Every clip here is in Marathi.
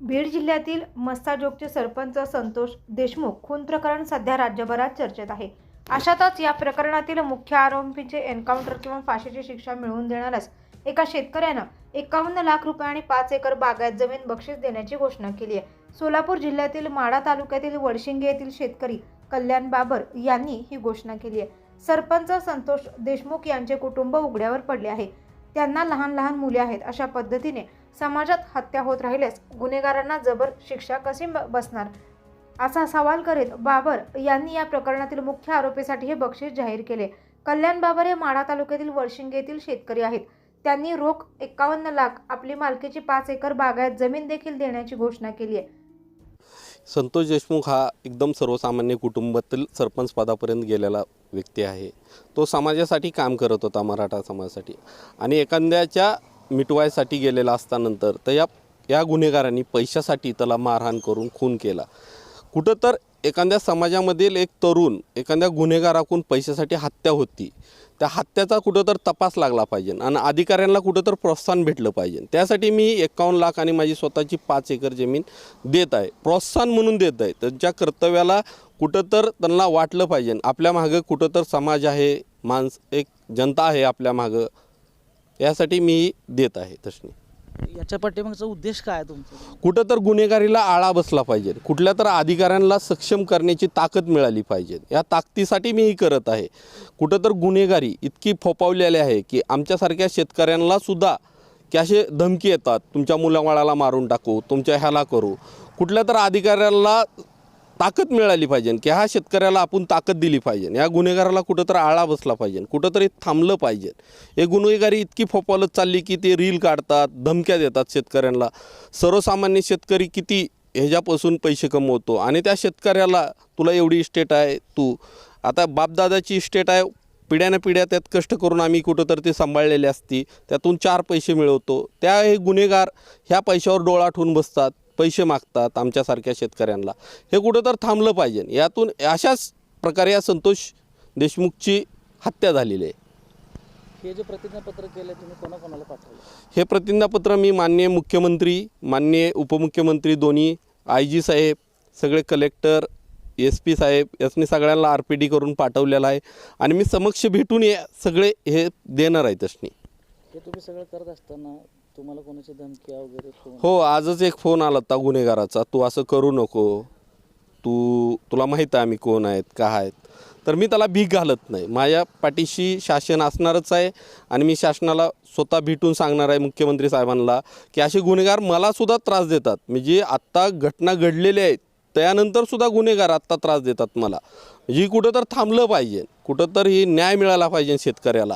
बीड जिल्ह्यातील मस्साजोगचे सरपंच संतोष देशमुख खून प्रकरण सध्या राज्यभरात चर्चेत आहे. अशातच या प्रकरणातील मुख्य आरोपींचे एन्काउंटर किंवा फाशीची शिक्षा मिळवून देणारच एका शेतकऱ्यानं 51 लाख रुपये आणि 5 एकर बागायत जमीन बक्षीस देण्याची घोषणा केली आहे. सोलापूर जिल्ह्यातील माढा तालुक्यातील वडशिंगे येथील शेतकरी कल्याण बाबर यांनी ही घोषणा केली आहे. सरपंच संतोष देशमुख यांचे कुटुंब उघड्यावर पडले आहे. त्यांना लहान लहान मुले आहेत. अशा पद्धतीने समाजात हत्या होत राहिल्यास गुन्हेगारांना जबर शिक्षा कशी बसणार असा सवाल करीत बाबर यांनी या प्रकरणातील मुख्य आरोपीसाठी हे बक्षीस जाहीर केले. कल्याण बाबर हे माढा तालुक्यातील वडशिंगे येथील शेतकरी आहेत. त्यांनी रोख 51 लाख आपली मालकीची 5 एकर बागायत जमीन देखील देण्याची घोषणा केली आहे. संतोष देशमुख हा एकदम सर्वसामान्य कुटुंबातील सरपंच पदापर्यंत गेलेला व्यक्ती आहे. तो समाजासाठी काम करत होता, मराठा समाजासाठी, आणि एखाद्याच्या मिटवायसाठी गेलेला असतानंतर तर या गुन्हेगारांनी पैशासाठी त्याला मारहाण करून खून केला. कुठं तर एखाद्या समाजामधील एक तरुण एखाद्या गुन्हेगाराकडून पैशासाठी हत्या होती, त्या हत्याचा कुठं तर तपास लागला पाहिजे आणि अधिकाऱ्यांना कुठं तर प्रोत्साहन भेटलं पाहिजे. त्यासाठी मी 51 लाख आणि माझी स्वतःची 5 एकर जमीन देत आहे, प्रोत्साहन म्हणून देत आहे. त्यांच्या कर्तव्याला कुठं तर त्यांना वाटलं पाहिजे आपल्या मागं कुठं तर समाज आहे, एक जनता आहे आपल्या मागं, यासाठी मी देत आहे. तसं याच्या पाठीमागचा उद्देश काय आहे तुमचा? कुठं तर गुन्हेगारीला आळा बसला पाहिजे, कुठल्या तर अधिकाऱ्यांना सक्षम करण्याची ताकद मिळाली पाहिजे. या ताकदीसाठी मी ही करत आहे. कुठं तर गुन्हेगारी इतकी फोपावलेली आहे की आमच्यासारख्या शेतकऱ्यांना सुद्धा की असे धमकी येतात, तुमच्या मुलाबाळाला मारून टाकू, तुमच्या ह्याला करू. कुठल्या तर अधिकाऱ्याला ताकद मिळाली पाहिजे की ह्या शेतकऱ्याला आपण ताकद दिली पाहिजे. या गुन्हेगाराला कुठं तर आळा बसला पाहिजे, कुठंतरी थांबलं पाहिजे. हे गुन्हेगारी इतकी फोपावत चालली की ते रील काढतात, धमक्या देतात शेतकऱ्यांना. सर्वसामान्य शेतकरी किती ह्याच्यापासून पैसे कमवतो आणि त्या शेतकऱ्याला तुला एवढी इस्टेट आहे, तू आता बापदादाची इस्टेट आहे, पिढ्यानं पिढ्या त्यात कष्ट करून आम्ही कुठं तर ते सांभाळलेली असती, त्यातून 4 पैसे मिळवतो. हे गुन्हेगार ह्या पैशावर डोळा ठेवून बसतात, पैसे मागतात आमच्यासारख्या शेतकऱ्यांना. हे कुठं तर थांबलं पाहिजे. यातून अशाच प्रकारे या संतोष देशमुखची हत्या झालेली आहे. हे जे प्रतिज्ञापत्र केलं तुम्ही कोणाकोणाला पाठवलं? हे प्रतिज्ञापत्र मी माननीय मुख्यमंत्री, माननीय उपमुख्यमंत्री दोन्ही, IG साहेब, सगळे कलेक्टर, SP साहेब यांनी सगळ्यांना RPD करून पाठवलेलं आहे आणि मी समक्ष भेटून सगळे हे देणार आहे. तसनी हे तुम्ही सगळं करत असताना तुम्हाला कोणाची धमकी वगैरे? हो, आजच एक फोन आला होता गुन्हेगाराचा, तू असं करू नको, तुला माहीत आहे आम्ही कोण आहेत, का आहेत. तर मी त्याला भीक घालत नाही. माझ्या पाठीशी शासन असणारच आहे आणि मी शासनाला स्वतः भेटून सांगणार आहे मुख्यमंत्री साहेबांना की असे गुन्हेगार मला सुद्धा त्रास देतात. म्हणजे आत्ता घटना घडलेल्या आहेत त्यानंतरसुद्धा गुन्हेगार आत्ता त्रास देतात मला. म्हणजे कुठं तर थांबलं पाहिजे, कुठं तर ही न्याय मिळाला पाहिजे शेतकऱ्याला.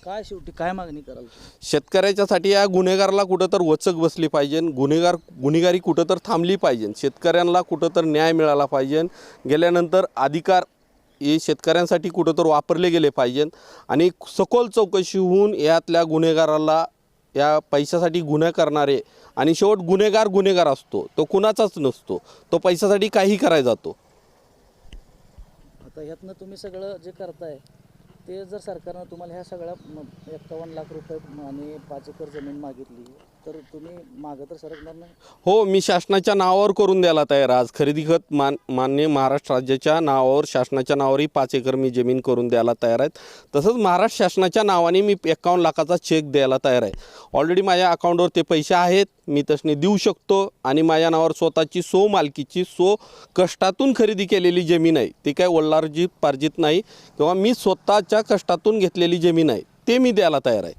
काय शेवटी काय मागणी कराल? शेतकऱ्याच्यासाठी या गुन्हेगाराला कुठं तर वचक बसली पाहिजे, गुन्हेगारी कुठं तर थांबली पाहिजे, शेतकऱ्यांना कुठं तर न्याय मिळाला पाहिजे. गेल्यानंतर अधिकार हे शेतकऱ्यांसाठी कुठं तर वापरले गेले पाहिजे आणि सखोल चौकशी होऊन यातल्या गुन्हेगाराला, या पैशासाठी गुन्हा करणारे, आणि शेवट गुन्हेगार असतो, तो कुणाचाच नसतो, तो पैशासाठी काही करायला जातो. आता ह्यातनं तुम्ही सगळं जे करताय ते जर सरकारनं तुम्हाला ह्या सगळ्या 51 लाख रुपये आणि 5 एकर जमीन मागितली तर तुम्ही मागं तर सरकणार नाही? हो, मी शासनाच्या नावावर करून द्यायला तयार. आज खरेदी खत मान्य महाराष्ट्र राज्याच्या नावावर, शासनाच्या नावावरही 5 एकर मी जमीन करून द्यायला तयार आहेत. तसंच महाराष्ट्र शासनाच्या नावाने मी 51 लाखाचा चेक द्यायला तयार आहे. ऑलरेडी माझ्या अकाउंटवर ते पैसे आहेत, मी तसने देऊ शकतो. आणि माझ्या नावावर स्वतःची मालकीची कष्टातून खरेदी केलेली जमीन आहे, ती काय वल्लार्जित पार्जित नाही किंवा मी स्वतःच्या कष्टातून घेतलेली जमीन आहे, ते मी द्यायला तयार आहे.